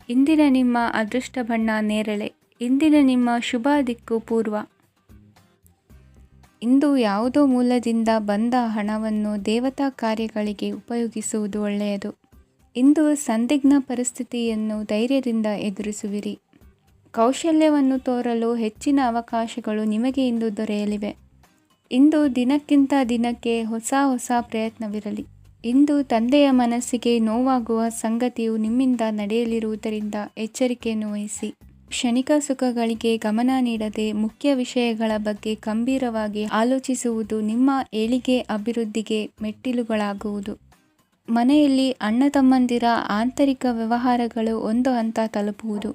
ಇಂದಿನ ನಿಮ್ಮ ಅದೃಷ್ಟ ಬಣ್ಣ ನೇರಳೆ. ಇಂದಿನ ನಿಮ್ಮ ಶುಭ ದಿಕ್ಕು ಪೂರ್ವ. ಇಂದು ಯಾವುದೋ ಮೂಲದಿಂದ ಬಂದ ಹಣವನ್ನು ದೇವತಾ ಕಾರ್ಯಗಳಿಗೆ ಉಪಯೋಗಿಸುವುದು ಒಳ್ಳೆಯದು. ಇಂದು ಸಂದಿಗ್ಧ ಪರಿಸ್ಥಿತಿಯನ್ನು ಧೈರ್ಯದಿಂದ ಎದುರಿಸುವಿರಿ. ಕೌಶಲ್ಯವನ್ನು ತೋರಲು ಹೆಚ್ಚಿನ ಅವಕಾಶಗಳು ನಿಮಗೆ ಇಂದು ದೊರೆಯಲಿವೆ. ಇಂದು ದಿನಕ್ಕಿಂತ ದಿನಕ್ಕೆ ಹೊಸ ಪ್ರಯತ್ನವಿರಲಿ. ಇಂದು ತಂದೆಯ ಮನಸ್ಸಿಗೆ ನೋವಾಗುವ ಸಂಗತಿಯು ನಿಮ್ಮಿಂದ ನಡೆಯಲಿರುವುದರಿಂದ ಎಚ್ಚರಿಕೆಯನ್ನು ವಹಿಸಿ. ಕ್ಷಣಿಕ ಸುಖಗಳಿಗೆ ಗಮನ ನೀಡದೆ ಮುಖ್ಯ ವಿಷಯಗಳ ಬಗ್ಗೆ ಗಂಭೀರವಾಗಿ ಆಲೋಚಿಸುವುದು ನಿಮ್ಮ ಏಳಿಗೆ ಅಭಿವೃದ್ಧಿಗೆ ಮೆಟ್ಟಿಲುಗಳಾಗುವುದು. ಮನೆಯಲ್ಲಿ ಅಣ್ಣ ತಮ್ಮಂದಿರ ಆಂತರಿಕ ವ್ಯವಹಾರಗಳು ಒಂದು ಹಂತ ತಲುಪುವುದು.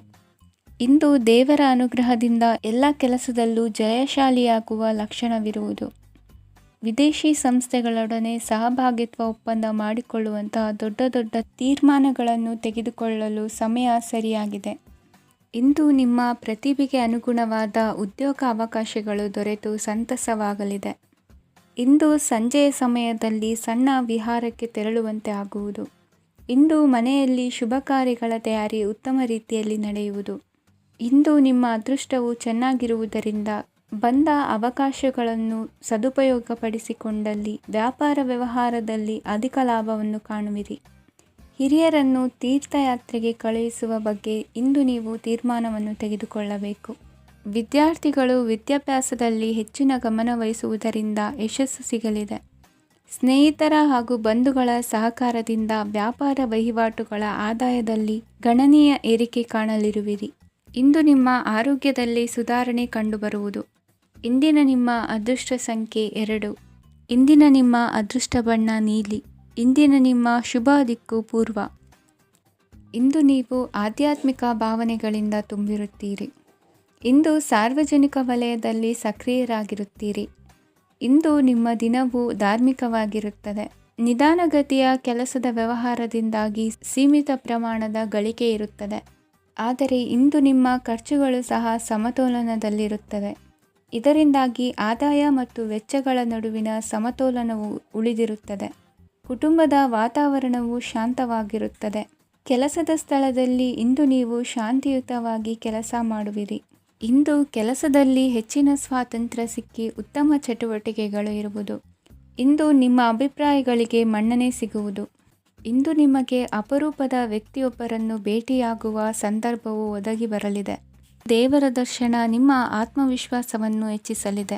ಇಂದು ದೇವರ ಅನುಗ್ರಹದಿಂದ ಎಲ್ಲ ಕೆಲಸದಲ್ಲೂ ಜಯಶಾಲಿಯಾಗುವ ಲಕ್ಷಣವಿರುವುದು. ವಿದೇಶಿ ಸಂಸ್ಥೆಗಳೊಡನೆ ಸಹಭಾಗಿತ್ವ ಒಪ್ಪಂದ ಮಾಡಿಕೊಳ್ಳುವಂತಹ ದೊಡ್ಡ ದೊಡ್ಡ ತೀರ್ಮಾನಗಳನ್ನು ತೆಗೆದುಕೊಳ್ಳಲು ಸಮಯ ಸರಿಯಾಗಿದೆ. ಇಂದು ನಿಮ್ಮ ಪ್ರತಿಭೆಗೆ ಅನುಗುಣವಾದ ಉದ್ಯೋಗ ಅವಕಾಶಗಳು ದೊರೆತು ಸಂತಸವಾಗಲಿದೆ. ಇಂದು ಸಂಜೆಯ ಸಮಯದಲ್ಲಿ ಸಣ್ಣ ವಿಹಾರಕ್ಕೆ ತೆರಳುವಂತೆ ಆಗುವುದು. ಇಂದು ಮನೆಯಲ್ಲಿ ಶುಭ ಕಾರ್ಯಗಳ ತಯಾರಿ ಉತ್ತಮ ರೀತಿಯಲ್ಲಿ ನಡೆಯುವುದು. ಇಂದು ನಿಮ್ಮ ಅದೃಷ್ಟವು ಚೆನ್ನಾಗಿರುವುದರಿಂದ ಬಂದ ಅವಕಾಶಗಳನ್ನು ಸದುಪಯೋಗಪಡಿಸಿಕೊಂಡಲ್ಲಿ ವ್ಯಾಪಾರ ವ್ಯವಹಾರದಲ್ಲಿ ಅಧಿಕ ಲಾಭವನ್ನು ಕಾಣುವಿರಿ. ಹಿರಿಯರನ್ನು ತೀರ್ಥಯಾತ್ರೆಗೆ ಕಳುಹಿಸುವ ಬಗ್ಗೆ ಇಂದು ನೀವು ತೀರ್ಮಾನವನ್ನು ತೆಗೆದುಕೊಳ್ಳಬೇಕು. ವಿದ್ಯಾರ್ಥಿಗಳು ವಿದ್ಯಾಭ್ಯಾಸದಲ್ಲಿ ಹೆಚ್ಚಿನ ಗಮನ ವಹಿಸುವುದರಿಂದ ಯಶಸ್ಸು ಸಿಗಲಿದೆ. ಸ್ನೇಹಿತರ ಹಾಗೂ ಬಂಧುಗಳ ಸಹಕಾರದಿಂದ ವ್ಯಾಪಾರ ವಹಿವಾಟುಗಳ ಆದಾಯದಲ್ಲಿ ಗಣನೀಯ ಏರಿಕೆ ಕಾಣಲಿರುವಿರಿ. ಇಂದು ನಿಮ್ಮ ಆರೋಗ್ಯದಲ್ಲಿ ಸುಧಾರಣೆ ಕಂಡುಬರುವುದು. ಇಂದಿನ ನಿಮ್ಮ ಅದೃಷ್ಟ ಸಂಖ್ಯೆ 2. ಇಂದಿನ ನಿಮ್ಮ ಅದೃಷ್ಟ ಬಣ್ಣ ನೀಲಿ. ಇಂದಿನ ನಿಮ್ಮ ಶುಭ ದಿಕ್ಕು ಪೂರ್ವ. ಇಂದು ನೀವು ಆಧ್ಯಾತ್ಮಿಕ ಭಾವನೆಗಳಿಂದ ತುಂಬಿರುತ್ತೀರಿ. ಇಂದು ಸಾರ್ವಜನಿಕ ವಲಯದಲ್ಲಿ ಸಕ್ರಿಯರಾಗಿರುತ್ತೀರಿ. ಇಂದು ನಿಮ್ಮ ದಿನವು ಧಾರ್ಮಿಕವಾಗಿರುತ್ತದೆ. ನಿಧಾನಗತಿಯ ಕೆಲಸದ ವ್ಯವಹಾರದಿಂದಾಗಿ ಸೀಮಿತ ಪ್ರಮಾಣದ ಗಳಿಕೆ ಇರುತ್ತದೆ. ಆದರೆ ಇಂದು ನಿಮ್ಮ ಖರ್ಚುಗಳು ಸಹ ಸಮತೋಲನದಲ್ಲಿರುತ್ತವೆ. ಇದರಿಂದಾಗಿ ಆದಾಯ ಮತ್ತು ವೆಚ್ಚಗಳ ನಡುವಿನ ಸಮತೋಲನವು ಉಳಿದಿರುತ್ತದೆ. ಕುಟುಂಬದ ವಾತಾವರಣವು ಶಾಂತವಾಗಿರುತ್ತದೆ. ಕೆಲಸದ ಸ್ಥಳದಲ್ಲಿ ಇಂದು ನೀವು ಶಾಂತಿಯುತವಾಗಿ ಕೆಲಸ ಮಾಡುವಿರಿ. ಇಂದು ಕೆಲಸದಲ್ಲಿ ಹೆಚ್ಚಿನ ಸ್ವಾತಂತ್ರ್ಯ ಸಿಕ್ಕಿ ಉತ್ತಮ ಚಟುವಟಿಕೆಗಳು ಇರುವುದು. ಇಂದು ನಿಮ್ಮ ಅಭಿಪ್ರಾಯಗಳಿಗೆ ಮನ್ನಣೆ ಸಿಗುವುದು. ಇಂದು ನಿಮಗೆ ಅಪರೂಪದ ವ್ಯಕ್ತಿಯೊಬ್ಬರನ್ನು ಭೇಟಿಯಾಗುವ ಸಂದರ್ಭವು ಒದಗಿ ಬರಲಿದೆ. ದೇವರ ದರ್ಶನ ನಿಮ್ಮ ಆತ್ಮವಿಶ್ವಾಸವನ್ನು ಹೆಚ್ಚಿಸಲಿದೆ.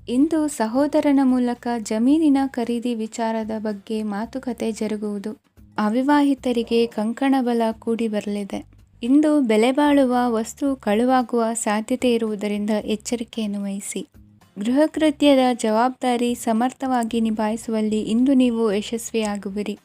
ಇಂದು ಸಹೋದರನ ಮೂಲಕ ಜಮೀನಿನ ಖರೀದಿ ವಿಚಾರದ ಬಗ್ಗೆ ಮಾತುಕತೆ ಜರುಗುವುದು. ಅವಿವಾಹಿತರಿಗೆ ಕಂಕಣ ಬಲ ಕೂಡಿ ಬರಲಿದೆ. ಇಂದು ಬೆಲೆ ಬಾಳುವ ವಸ್ತು ಕಳುವಾಗುವ ಸಾಧ್ಯತೆ ಇರುವುದರಿಂದ ಎಚ್ಚರಿಕೆಯನ್ನು ವಹಿಸಿ. ಗೃಹ ಕೃತ್ಯದ ಜವಾಬ್ದಾರಿ ಸಮರ್ಥವಾಗಿ ನಿಭಾಯಿಸುವಲ್ಲಿ ಇಂದು ನೀವು ಯಶಸ್ವಿಯಾಗುವಿರಿ.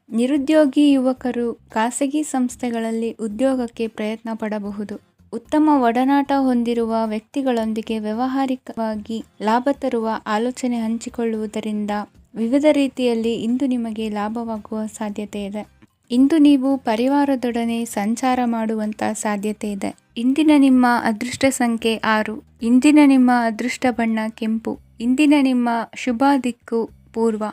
ನಿರುದ್ಯೋಗಿ ಯುವಕರು ಖಾಸಗಿ ಸಂಸ್ಥೆಗಳಲ್ಲಿ ಉದ್ಯೋಗಕ್ಕೆ ಪ್ರಯತ್ನ ಪಡಬಹುದು. ಉತ್ತಮ ಒಡನಾಟ ಹೊಂದಿರುವ ವ್ಯಕ್ತಿಗಳೊಂದಿಗೆ ವ್ಯಾವಹಾರಿಕವಾಗಿ ಲಾಭ ತರುವ ಆಲೋಚನೆ ಹಂಚಿಕೊಳ್ಳುವುದರಿಂದ ವಿವಿಧ ರೀತಿಯಲ್ಲಿ ಇಂದು ನಿಮಗೆ ಲಾಭವಾಗುವ ಸಾಧ್ಯತೆ ಇದೆ. ಇಂದು ನೀವು ಪರಿವಾರದೊಡನೆ ಸಂಚಾರ ಮಾಡುವಂಥ ಸಾಧ್ಯತೆ ಇದೆ. ಇಂದಿನ ನಿಮ್ಮ ಅದೃಷ್ಟ ಸಂಖ್ಯೆ 6. ಇಂದಿನ ನಿಮ್ಮ ಅದೃಷ್ಟ ಬಣ್ಣ ಕೆಂಪು. ಇಂದಿನ ನಿಮ್ಮ ಶುಭ ದಿಕ್ಕು ಪೂರ್ವ.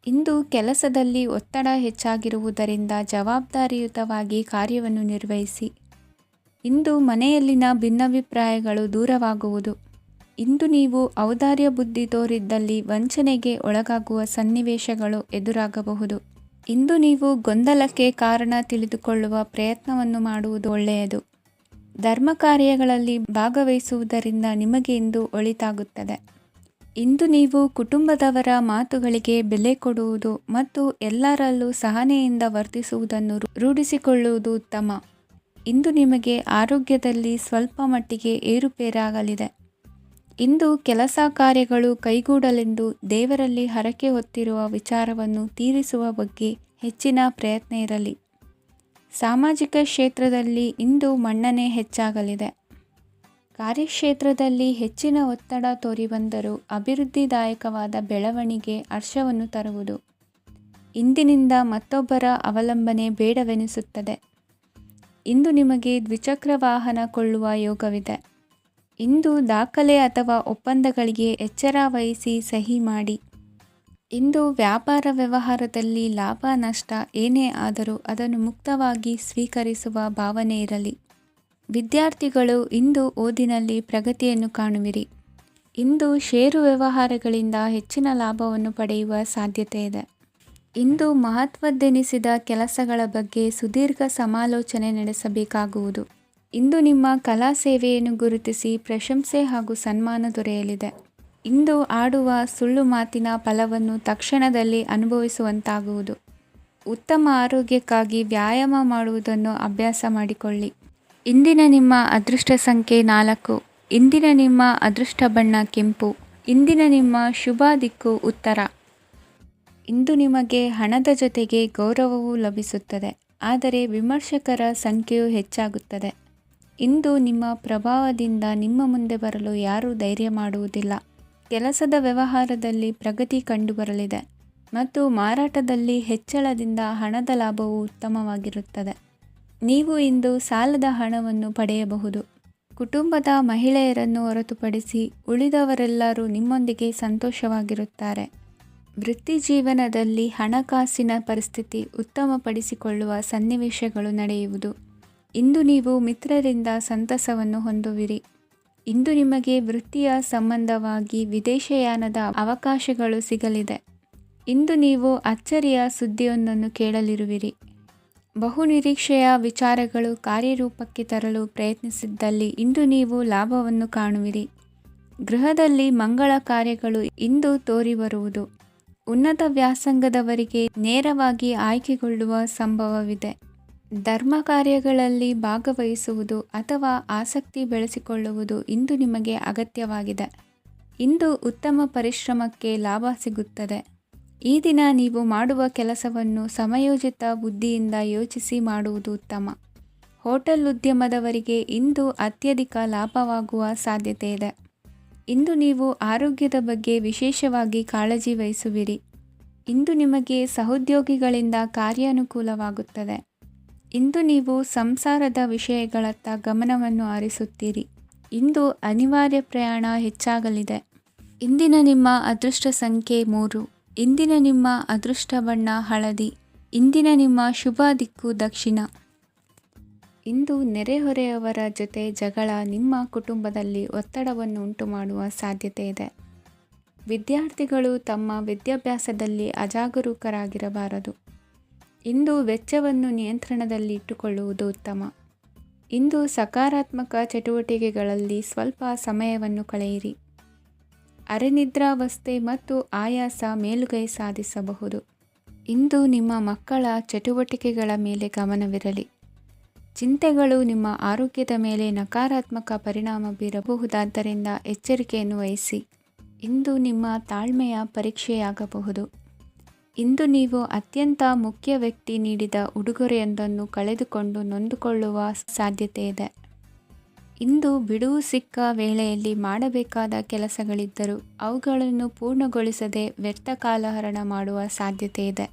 ಇಂದು ಕೆಲಸದಲ್ಲಿ ಒತ್ತಡ ಹೆಚ್ಚಾಗಿರುವುದರಿಂದ ಜವಾಬ್ದಾರಿಯುತವಾಗಿ ಕಾರ್ಯವನ್ನು ನಿರ್ವಹಿಸಿ. ಇಂದು ಮನೆಯಲ್ಲಿನ ಭಿನ್ನಾಭಿಪ್ರಾಯಗಳು ದೂರವಾಗುವುದು. ಇಂದು ನೀವು ಔದಾರ್ಯ ಬುದ್ಧಿ ತೋರಿದ್ದಲ್ಲಿ ವಂಚನೆಗೆ ಒಳಗಾಗುವ ಸನ್ನಿವೇಶಗಳು ಎದುರಾಗಬಹುದು. ಇಂದು ನೀವು ಗೊಂದಲಕ್ಕೆ ಕಾರಣ ತಿಳಿದುಕೊಳ್ಳುವ ಪ್ರಯತ್ನವನ್ನು ಮಾಡುವುದು ಒಳ್ಳೆಯದು. ಧರ್ಮ ಕಾರ್ಯಗಳಲ್ಲಿ ಭಾಗವಹಿಸುವುದರಿಂದ ನಿಮಗೆ ಇಂದು ಒಳಿತಾಗುತ್ತದೆ. ಇಂದು ನೀವು ಕುಟುಂಬದವರ ಮಾತುಗಳಿಗೆ ಬೆಲೆ ಕೊಡುವುದು ಮತ್ತು ಎಲ್ಲರಲ್ಲೂ ಸಹನೆಯಿಂದ ವರ್ತಿಸುವುದನ್ನು ರೂಢಿಸಿಕೊಳ್ಳುವುದು ಉತ್ತಮ. ಇಂದು ನಿಮಗೆ ಆರೋಗ್ಯದಲ್ಲಿ ಸ್ವಲ್ಪ ಮಟ್ಟಿಗೆ ಏರುಪೇರಾಗಲಿದೆ. ಇಂದು ಕೆಲಸ ಕಾರ್ಯಗಳು ಕೈಗೂಡಲೆಂದು ದೇವರಲ್ಲಿ ಹರಕೆ ಹೊತ್ತಿರುವ ವಿಚಾರವನ್ನು ತೀರಿಸುವ ಬಗ್ಗೆ ಹೆಚ್ಚಿನ ಪ್ರಯತ್ನ ಇರಲಿ. ಸಾಮಾಜಿಕ ಕ್ಷೇತ್ರದಲ್ಲಿ ಇಂದು ಮನ್ನಣೆ ಹೆಚ್ಚಾಗಲಿದೆ. ಕಾರ್ಯಕ್ಷೇತ್ರದಲ್ಲಿ ಹೆಚ್ಚಿನ ಒತ್ತಡ ತೋರಿಬಂದರೂ ಅಭಿವೃದ್ಧಿದಾಯಕವಾದ ಬೆಳವಣಿಗೆ ಹರ್ಷವನ್ನು ತರುವುದು. ಇಂದಿನಿಂದ ಮತ್ತೊಬ್ಬರ ಅವಲಂಬನೆ ಬೇಡವೆನಿಸುತ್ತದೆ. ಇಂದು ನಿಮಗೆ ದ್ವಿಚಕ್ರ ವಾಹನ ಕೊಳ್ಳುವ ಯೋಗವಿದೆ. ಇಂದು ದಾಖಲೆ ಅಥವಾ ಒಪ್ಪಂದಗಳಿಗೆ ಎಚ್ಚರ ವಹಿಸಿ ಸಹಿ ಮಾಡಿ. ಇಂದು ವ್ಯಾಪಾರ ವ್ಯವಹಾರದಲ್ಲಿ ಲಾಭ ನಷ್ಟ ಏನೇ ಆದರೂ ಅದನ್ನು ಮುಕ್ತವಾಗಿ ಸ್ವೀಕರಿಸುವ ಭಾವನೆ ಇರಲಿ. ವಿದ್ಯಾರ್ಥಿಗಳು ಇಂದು ಓದಿನಲ್ಲಿ ಪ್ರಗತಿಯನ್ನು ಕಾಣುವಿರಿ. ಇಂದು ಷೇರು ವ್ಯವಹಾರಗಳಿಂದ ಹೆಚ್ಚಿನ ಲಾಭವನ್ನು ಪಡೆಯುವ ಸಾಧ್ಯತೆ ಇದೆ. ಇಂದು ಮಹತ್ವದ್ದೆನಿಸಿದ ಕೆಲಸಗಳ ಬಗ್ಗೆ ಸುದೀರ್ಘ ಸಮಾಲೋಚನೆ ನಡೆಸಬೇಕಾಗುವುದು. ಇಂದು ನಿಮ್ಮ ಕಲಾ ಸೇವೆಯನ್ನು ಗುರುತಿಸಿ ಪ್ರಶಂಸೆ ಹಾಗೂ ಸನ್ಮಾನ ದೊರೆಯಲಿದೆ. ಇಂದು ಆಡುವ ಸುಳ್ಳು ಮಾತಿನ ಫಲವನ್ನು ತಕ್ಷಣದಲ್ಲಿ ಅನುಭವಿಸುವಂತಾಗುವುದು. ಉತ್ತಮ ಆರೋಗ್ಯಕ್ಕಾಗಿ ವ್ಯಾಯಾಮ ಮಾಡುವುದನ್ನು ಅಭ್ಯಾಸ ಮಾಡಿಕೊಳ್ಳಿ. ಇಂದಿನ ನಿಮ್ಮ ಅದೃಷ್ಟ ಸಂಖ್ಯೆ 4. ಇಂದಿನ ನಿಮ್ಮ ಅದೃಷ್ಟ ಬಣ್ಣ ಕೆಂಪು. ಇಂದಿನ ನಿಮ್ಮ ಶುಭ ದಿಕ್ಕು ಉತ್ತರ. ಇಂದು ನಿಮಗೆ ಹಣದ ಜೊತೆಗೆ ಗೌರವವೂ ಲಭಿಸುತ್ತದೆ, ಆದರೆ ವಿಮರ್ಶಕರ ಸಂಖ್ಯೆಯೂ ಹೆಚ್ಚಾಗುತ್ತದೆ. ಇಂದು ನಿಮ್ಮ ಪ್ರಭಾವದಿಂದ ನಿಮ್ಮ ಮುಂದೆ ಬರಲು ಯಾರೂ ಧೈರ್ಯ ಮಾಡುವುದಿಲ್ಲ. ಕೆಲಸದ ವ್ಯವಹಾರದಲ್ಲಿ ಪ್ರಗತಿ ಕಂಡುಬರಲಿದೆ ಮತ್ತು ಮಾರಾಟದಲ್ಲಿ ಹೆಚ್ಚಳದಿಂದ ಹಣದ ಲಾಭವು ಉತ್ತಮವಾಗಿರುತ್ತದೆ. ನೀವು ಇಂದು ಸಾಲದ ಹಣವನ್ನು ಪಡೆಯಬಹುದು. ಕುಟುಂಬದ ಮಹಿಳೆಯರನ್ನು ಹೊರತುಪಡಿಸಿ ಉಳಿದವರೆಲ್ಲರೂ ನಿಮ್ಮೊಂದಿಗೆ ಸಂತೋಷವಾಗಿರುತ್ತಾರೆ. ವೃತ್ತಿ ಜೀವನದಲ್ಲಿ ಹಣಕಾಸಿನ ಪರಿಸ್ಥಿತಿ ಉತ್ತಮಪಡಿಸಿಕೊಳ್ಳುವ ಸನ್ನಿವೇಶಗಳು ನಡೆಯುವುದು. ಇಂದು ನೀವು ಮಿತ್ರರಿಂದ ಸಂತಸವನ್ನು ಹೊಂದುವಿರಿ. ಇಂದು ನಿಮಗೆ ವೃತ್ತಿಯ ಸಂಬಂಧವಾಗಿ ವಿದೇಶಯಾನದ ಅವಕಾಶಗಳು ಸಿಗಲಿದೆ. ಇಂದು ನೀವು ಅಚ್ಚರಿಯ ಸುದ್ದಿಯೊಂದನ್ನು ಕೇಳಲಿರುವಿರಿ. ಬಹುನಿರೀಕ್ಷೆಯ ವಿಚಾರಗಳು ಕಾರ್ಯರೂಪಕ್ಕೆ ತರಲು ಪ್ರಯತ್ನಿಸಿದ್ದಲ್ಲಿ ಇಂದು ನೀವು ಲಾಭವನ್ನು ಕಾಣುವಿರಿ. ಗೃಹದಲ್ಲಿ ಮಂಗಳ ಕಾರ್ಯಗಳು ಇಂದು ತೋರಿಬರುವುದು. ಉನ್ನತ ವ್ಯಾಸಂಗದವರಿಗೆ ನೇರವಾಗಿ ಆಯ್ಕೆಗೊಳ್ಳುವ ಸಂಭವವಿದೆ. ಧರ್ಮ ಕಾರ್ಯಗಳಲ್ಲಿ ಭಾಗವಹಿಸುವುದು ಅಥವಾ ಆಸಕ್ತಿ ಬೆಳೆಸಿಕೊಳ್ಳುವುದು ಇಂದು ನಿಮಗೆ ಅಗತ್ಯವಾಗಿದೆ. ಇಂದು ಉತ್ತಮ ಪರಿಶ್ರಮಕ್ಕೆ ಲಾಭ ಸಿಗುತ್ತದೆ. ಈ ದಿನ ನೀವು ಮಾಡುವ ಕೆಲಸವನ್ನು ಸಮಯೋಚಿತ ಬುದ್ಧಿಯಿಂದ ಯೋಚಿಸಿ ಮಾಡುವುದು ಉತ್ತಮ. ಹೋಟೆಲ್ ಉದ್ಯಮದವರಿಗೆ ಇಂದು ಅತ್ಯಧಿಕ ಲಾಭವಾಗುವ ಸಾಧ್ಯತೆ ಇದೆ. ಇಂದು ನೀವು ಆರೋಗ್ಯದ ಬಗ್ಗೆ ವಿಶೇಷವಾಗಿ ಕಾಳಜಿ ವಹಿಸುವಿರಿ. ಇಂದು ನಿಮಗೆ ಸಹೋದ್ಯೋಗಿಗಳಿಂದ ಕಾರ್ಯಾನುಕೂಲವಾಗುತ್ತದೆ. ಇಂದು ನೀವು ಸಂಸಾರದ ವಿಷಯಗಳತ್ತ ಗಮನವನ್ನು ಹರಿಸುತ್ತೀರಿ. ಇಂದು ಅನಿವಾರ್ಯ ಪ್ರಯಾಣ ಹೆಚ್ಚಾಗಲಿದೆ. ಇಂದಿನ ನಿಮ್ಮ ಅದೃಷ್ಟ ಸಂಖ್ಯೆ 3. ಇಂದಿನ ನಿಮ್ಮ ಅದೃಷ್ಟ ಬಣ್ಣ ಹಳದಿ. ಇಂದಿನ ನಿಮ್ಮ ಶುಭ ದಿಕ್ಕು ದಕ್ಷಿಣ. ಇಂದು ನೆರೆಹೊರೆಯವರ ಜೊತೆ ಜಗಳ ನಿಮ್ಮ ಕುಟುಂಬದಲ್ಲಿ ಒತ್ತಡವನ್ನು ಉಂಟುಮಾಡುವ ಸಾಧ್ಯತೆ ಇದೆ. ವಿದ್ಯಾರ್ಥಿಗಳು ತಮ್ಮ ವಿದ್ಯಾಭ್ಯಾಸದಲ್ಲಿ ಅಜಾಗರೂಕರಾಗಿರಬಾರದು. ಇಂದು ವೆಚ್ಚವನ್ನು ನಿಯಂತ್ರಣದಲ್ಲಿ ಇಟ್ಟುಕೊಳ್ಳುವುದು ಉತ್ತಮ. ಇಂದು ಸಕಾರಾತ್ಮಕ ಚಟುವಟಿಕೆಗಳಲ್ಲಿ ಸ್ವಲ್ಪ ಸಮಯವನ್ನು ಕಳೆಯಿರಿ. ಅರೆನಿದ್ರಾವಸ್ಥೆ ಮತ್ತು ಆಯಾಸ ಮೇಲುಗೈ ಸಾಧಿಸಬಹುದು. ಇಂದು ನಿಮ್ಮ ಮಕ್ಕಳ ಚಟುವಟಿಕೆಗಳ ಮೇಲೆ ಗಮನವಿರಲಿ. ಚಿಂತೆಗಳು ನಿಮ್ಮ ಆರೋಗ್ಯದ ಮೇಲೆ ನಕಾರಾತ್ಮಕ ಪರಿಣಾಮ ಬೀರಬಹುದಾದ್ದರಿಂದ ಎಚ್ಚರಿಕೆಯನ್ನು ವಹಿಸಿ. ಇಂದು ನಿಮ್ಮ ತಾಳ್ಮೆಯ ಪರೀಕ್ಷೆಯಾಗಬಹುದು. ಇಂದು ನೀವು ಅತ್ಯಂತ ಮುಖ್ಯ ವ್ಯಕ್ತಿ ನೀಡಿದ ಉಡುಗೊರೆಯೊಂದನ್ನು ಕಳೆದುಕೊಂಡು ನೊಂದುಕೊಳ್ಳುವ ಸಾಧ್ಯತೆ ಇದೆ. ಇಂದು ಬಿಡುವು ಸಿಕ್ಕ ವೇಳೆಯಲ್ಲಿ ಮಾಡಬೇಕಾದ ಕೆಲಸಗಳಿದ್ದರೂ ಅವುಗಳನ್ನು ಪೂರ್ಣಗೊಳಿಸದೆ ವ್ಯರ್ಥ ಕಾಲಹರಣ ಮಾಡುವ ಸಾಧ್ಯತೆ ಇದೆ.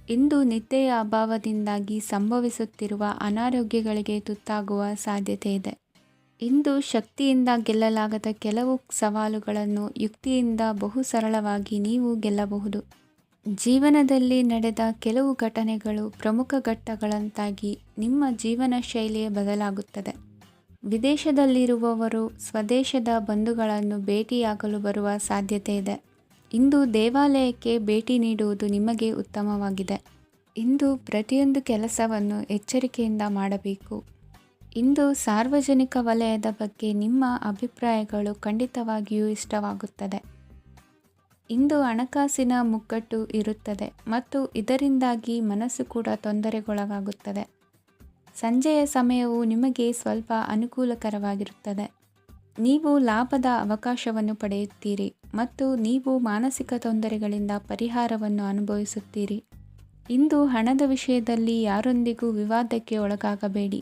ಇಂದು ನಿದ್ದೆಯ ಅಭಾವದಿಂದಾಗಿ ಸಂಭವಿಸುತ್ತಿರುವ ಅನಾರೋಗ್ಯಗಳಿಗೆ ತುತ್ತಾಗುವ ಸಾಧ್ಯತೆ ಇದೆ. ಇಂದು ಶಕ್ತಿಯಿಂದ ಗೆಲ್ಲಲಾಗದ ಕೆಲವು ಸವಾಲುಗಳನ್ನು ಯುಕ್ತಿಯಿಂದ ಬಹು ಸರಳವಾಗಿ ನೀವು ಗೆಲ್ಲಬಹುದು. ಜೀವನದಲ್ಲಿ ನಡೆದ ಕೆಲವು ಘಟನೆಗಳು ಪ್ರಮುಖ ಘಟ್ಟಗಳಂತಾಗಿ ನಿಮ್ಮ ಜೀವನ ಶೈಲಿಯೇ ಬದಲಾಗುತ್ತದೆ. ವಿದೇಶದಲ್ಲಿರುವವರು ಸ್ವದೇಶದ ಬಂಧುಗಳನ್ನು ಭೇಟಿಯಾಗಲು ಬರುವ ಸಾಧ್ಯತೆ ಇದೆ. ಇಂದು ದೇವಾಲಯಕ್ಕೆ ಭೇಟಿ ನೀಡುವುದು ನಿಮಗೆ ಉತ್ತಮವಾಗಿದೆ. ಇಂದು ಪ್ರತಿಯೊಂದು ಕೆಲಸವನ್ನು ಎಚ್ಚರಿಕೆಯಿಂದ ಮಾಡಬೇಕು. ಇಂದು ಸಾರ್ವಜನಿಕ ವಲಯದ ಬಗ್ಗೆ ನಿಮ್ಮ ಅಭಿಪ್ರಾಯಗಳು ಖಂಡಿತವಾಗಿಯೂ ಇಷ್ಟವಾಗುತ್ತದೆ. ಇಂದು ಹಣಕಾಸಿನ ಮುಗ್ಗಟ್ಟು ಇರುತ್ತದೆ ಮತ್ತು ಇದರಿಂದಾಗಿ ಮನಸ್ಸು ಕೂಡ ತೊಂದರೆಗೊಳಗಾಗುತ್ತದೆ. ಸಂಜೆಯ ಸಮಯವು ನಿಮಗೆ ಸ್ವಲ್ಪ ಅನುಕೂಲಕರವಾಗಿರುತ್ತದೆ. ನೀವು ಲಾಭದ ಅವಕಾಶವನ್ನು ಪಡೆಯುತ್ತೀರಿ ಮತ್ತು ನೀವು ಮಾನಸಿಕ ತೊಂದರೆಗಳಿಂದ ಪರಿಹಾರವನ್ನು ಅನುಭವಿಸುತ್ತೀರಿ. ಇಂದು ಹಣದ ವಿಷಯದಲ್ಲಿ ಯಾರೊಂದಿಗೂ ವಿವಾದಕ್ಕೆ ಒಳಗಾಗಬೇಡಿ.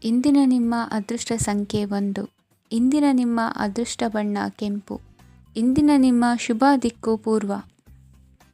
ಇಂದಿನ ನಿಮ್ಮ ಅದೃಷ್ಟ ಸಂಖ್ಯೆ 1. ಇಂದಿನ ನಿಮ್ಮ ಅದೃಷ್ಟ ಬಣ್ಣ ಕೆಂಪು. ಇಂದಿನ ನಿಮ್ಮ ಶುಭ ದಿಕ್ಕು ಪೂರ್ವ.